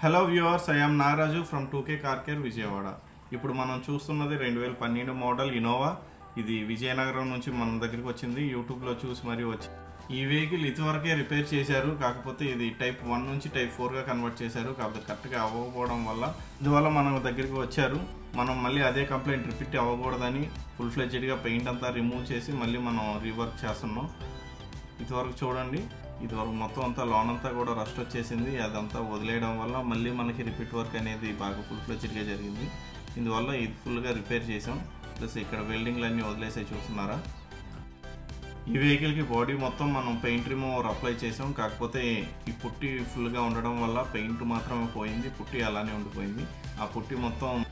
Hello viewers, I am Nagaraju from 2K car care Vijayawada. ఇప్పుడు మనం చూస్తున్నది 2012 మోడల్ ఇనోవా. ఇది విజయనగరం నుంచి మన దగ్గరికి వచ్చింది. యూట్యూబ్లో చూసి మరీ వచ్చింది. ఈ వెహికల్ ఇదివరకే రిపేర్ చేశారు, కాకపోతే ఇది టైప్ 1 నుంచి టైప్ 4గా కన్వర్ట్ చేశారు. కాకపోతే కరెక్ట్గా అవ్వకపోవడం వల్ల ఇందువల్ల మన దగ్గరికి వచ్చారు. మనం మళ్ళీ అదే కంప్లైంట్ రిపీట్ అవ్వకూడదని ఫుల్ ఫ్లెడ్జ్డ్గా పెయింట్ అంతా రిమూవ్ చేసి మళ్ళీ మనం రీవర్క్ చేస్తున్నాం. ఇదివరకు చూడండి, ఇదివరకు మొత్తం అంతా లోన్ అంతా కూడా రస్ట్ వచ్చేసింది. అదంతా వదిలేయడం వల్ల మళ్ళీ మనకి రిపీట్ వర్క్ అనేది బాగా ఫుల్ ఫ్లెడ్జ్డ్గా జరిగింది. ఇందువల్ల ఇది ఫుల్గా రిపేర్ చేసాం. ప్లస్ ఇక్కడ వెల్డింగ్లు అన్నీ వదిలేసే చూస్తున్నారా. ఈ వెహికల్కి బాడీ మొత్తం మనం పెయింట్ రిమూవర్ అప్లై చేసాం. కాకపోతే ఈ పుట్టి ఫుల్గా ఉండడం వల్ల పెయింట్ మాత్రమే పోయింది, పుట్టి అలానే ఉండిపోయింది. ఆ పుట్టి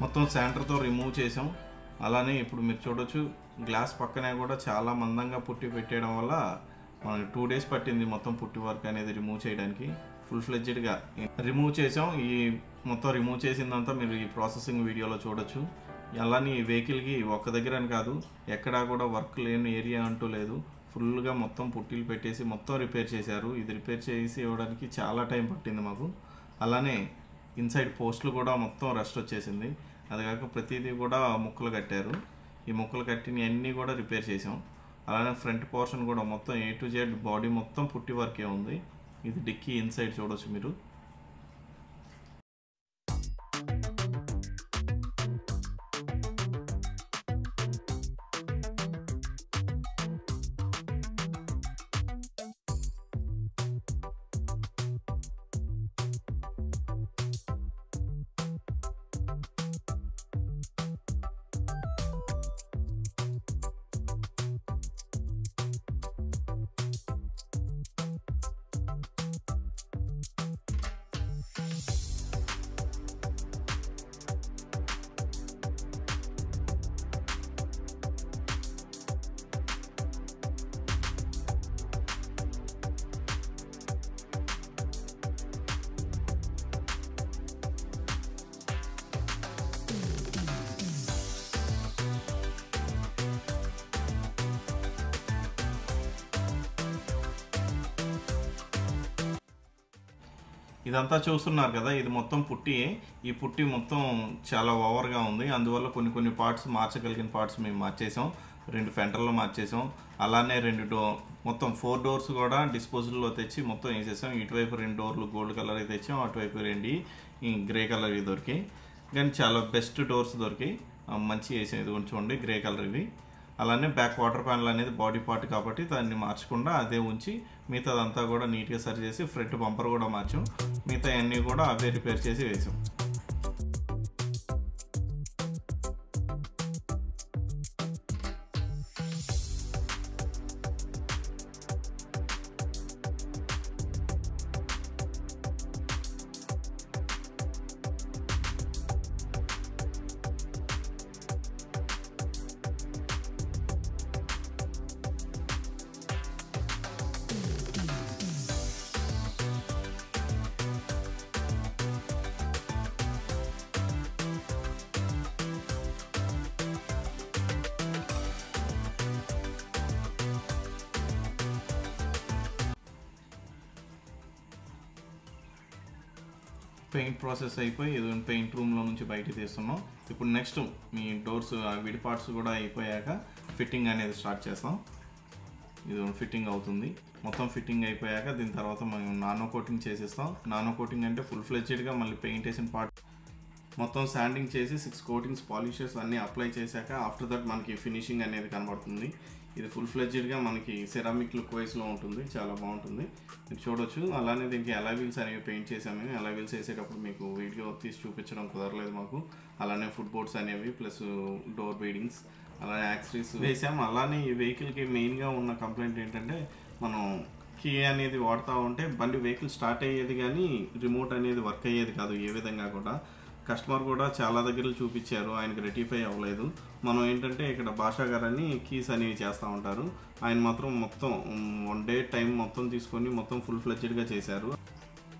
మొత్తం శాంటర్తో రిమూవ్ చేసాం. అలానే ఇప్పుడు మీరు చూడొచ్చు, గ్లాస్ పక్కనే కూడా చాలా మందంగా పుట్టి పెట్టేయడం వల్ల మనకి 2 days పట్టింది మొత్తం పుట్టి వర్క్ అనేది రిమూవ్ చేయడానికి. ఫుల్ ఫ్లెడ్జ్డ్గా రిమూవ్ చేసాం. ఈ మొత్తం రిమూవ్ చేసిందంతా మీరు ఈ ప్రాసెసింగ్ వీడియోలో చూడొచ్చు. అలానే ఈ వెహికల్కి ఒక్క దగ్గర అని కాదు, ఎక్కడా కూడా వర్క్ లేని ఏరియా అంటూ లేదు. ఫుల్గా మొత్తం పుట్టీలు పెట్టేసి మొత్తం రిపేర్ చేశారు. ఇది రిపేర్ చేసి ఇవ్వడానికి చాలా టైం పట్టింది మాకు. అలానే ఇన్సైడ్ పోస్టులు కూడా మొత్తం రస్ట్ వచ్చేసింది. అది కాక ప్రతిదీ కూడా ముక్కలు కట్టారు. ఈ ముక్కలు కట్టిన అన్నీ కూడా రిపేర్ చేసాం. అలానే ఫ్రంట్ పోర్షన్ కూడా మొత్తం A to Z బాడీ మొత్తం పుట్టి వర్కే ఉంది. ఇది డిక్కీ ఇన్సైడ్ చూడొచ్చు మీరు. ఇదంతా చూస్తున్నారు కదా, ఇది మొత్తం పుట్టి. ఈ పుట్టి మొత్తం చాలా ఓవర్గా ఉంది. అందువల్ల కొన్ని పార్ట్స్ మార్చగలిగిన పార్ట్స్ మేము మార్చేసాం. 2 ఫెంటర్లో మార్చేసాం. అలానే మొత్తం 4 doors కూడా డిస్పోజల్లో తెచ్చి మొత్తం వేసేసాం. ఇటువైపు 2 డోర్లు గోల్డ్ కలర్ తెచ్చాం, అటువైపు 2 గ్రే కలర్ దొరికాయి. కానీ చాలా బెస్ట్ డోర్స్ దొరికాయి, మంచి వేసాం. ఇది చూడండి, గ్రే కలర్ ఇవి. అలానే బ్యాక్ వాటర్ ప్యానల్ అనేది బాడీ పార్ట్ కాబట్టి దాన్ని మార్చకుండా అదే ఉంచి మిగతాదంతా కూడా నీట్గా సరి చేసి ఫ్రంట్ బంపర్ కూడా మార్చాం. మిగతా అన్నీ కూడా అవే రిపేర్ చేసి వేసాం. పెయింట్ ప్రాసెస్ అయిపోయి ఇది పెయింట్ రూమ్లో నుంచి బయటికి తీస్తున్నాం. ఇప్పుడు నెక్స్ట్ మీ డోర్స్ విడి పార్ట్స్ కూడా అయిపోయాక ఫిట్టింగ్ అనేది స్టార్ట్ చేస్తాం. ఇది ఫిట్టింగ్ అవుతుంది. మొత్తం ఫిట్టింగ్ అయిపోయాక దీని తర్వాత మనం నానో కోటింగ్ చేసేస్తాం. నానో కోటింగ్ అంటే ఫుల్ ఫ్లెడ్జ్డ్గా మళ్ళీ పెయింట్ వేసిన పార్ట్ మొత్తం శాండింగ్ చేసి 6 coatings పాలిషెస్ అన్నీ అప్లై చేశాక ఆఫ్టర్ దట్ మనకి ఫినిషింగ్ అనేది కనబడుతుంది. ఇది ఫుల్ ఫ్లెడ్జ్డ్గా మనకి సెరామిక్ లుక్ వైస్లో ఉంటుంది, చాలా బాగుంటుంది. మీరు చూడొచ్చు. అలానే దీనికి అలా వీల్స్ అనేవి పెయింట్ చేసాము. అలా వీల్స్ వేసేటప్పుడు మీకు వీడియో తీసి చూపించడం కుదరలేదు మాకు. అలానే ఫుట్ బోర్డ్స్ అనేవి ప్లస్ డోర్ బీడింగ్స్ అలానే యాక్సరీస్ వేసాము. అలానే ఈ వెహికల్కి మెయిన్గా ఉన్న కంప్లైంట్ ఏంటంటే, మనం కీ అనేది వాడుతూ ఉంటే బండి వెహికల్ స్టార్ట్ అయ్యేది కానీ రిమోట్ అనేది వర్క్ అయ్యేది కాదు. ఏ విధంగా కూడా కస్టమర్ కూడా చాలా దగ్గరలు చూపించారు, ఆయనకు రెటిఫై అవ్వలేదు. మనం ఏంటంటే ఇక్కడ భాషా గారని కీస్ అనేవి చేస్తూ ఉంటారు. ఆయన మాత్రం మొత్తం 1 day టైం మొత్తం తీసుకొని మొత్తం ఫుల్ ఫ్లెడ్జ్డ్గా చేశారు.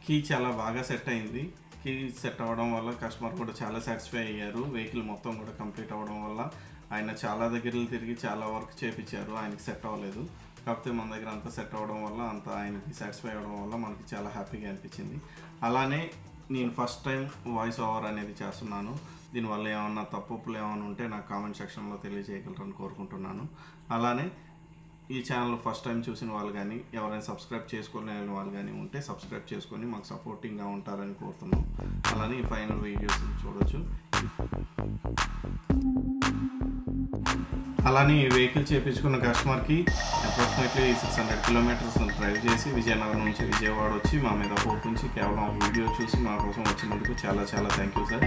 కీ చాలా బాగా సెట్ అయింది. కీ సెట్ అవ్వడం వల్ల కస్టమర్ కూడా చాలా సాటిస్ఫై అయ్యారు. వెహికల్ మొత్తం కూడా కంప్లీట్ అవ్వడం వల్ల ఆయన చాలా దగ్గరలు తిరిగి చాలా వర్క్ చేయించారు, ఆయనకి సెట్ అవ్వలేదు. కాకపోతే మన దగ్గర అంతా సెట్ అవ్వడం వల్ల అంత ఆయనకి సాటిస్ఫై అవ్వడం వల్ల మనకి చాలా హ్యాపీగా అనిపించింది. అలానే నేను ఫస్ట్ టైం వాయిస్ ఓవర్ అనేది చేస్తున్నాను. దీనివల్ల ఏమన్నా తప్పులు ఏమైనా ఉంటే నాకు కామెంట్ సెక్షన్లో తెలియజేయగలరని కోరుకుంటున్నాను. అలానే ఈ ఛానల్ ఫస్ట్ టైం చూసిన వాళ్ళు కానీ ఎవరైనా సబ్స్క్రైబ్ చేసుకోలేని వాళ్ళు కానీ ఉంటే సబ్స్క్రైబ్ చేసుకొని మాకు సపోర్టింగ్గా ఉంటారని కోరుతున్నాం. అలానే ఈ ఫైనల్ వీడియోస్ చూడొచ్చు. అలానే ఈ వెహికల్ చేయించుకున్న కస్టమర్కి అప్రాక్సిమేట్లీ 600 కిలోమీటర్స్ డ్రైవ్ చేసి విజయనగరం నుంచి విజయవాడ వచ్చి మా మీద హోప్ నుంచి కేవలం వీడియో చూసి మా కోసం వచ్చినందుకు చాలా థ్యాంక్ యూ సార్.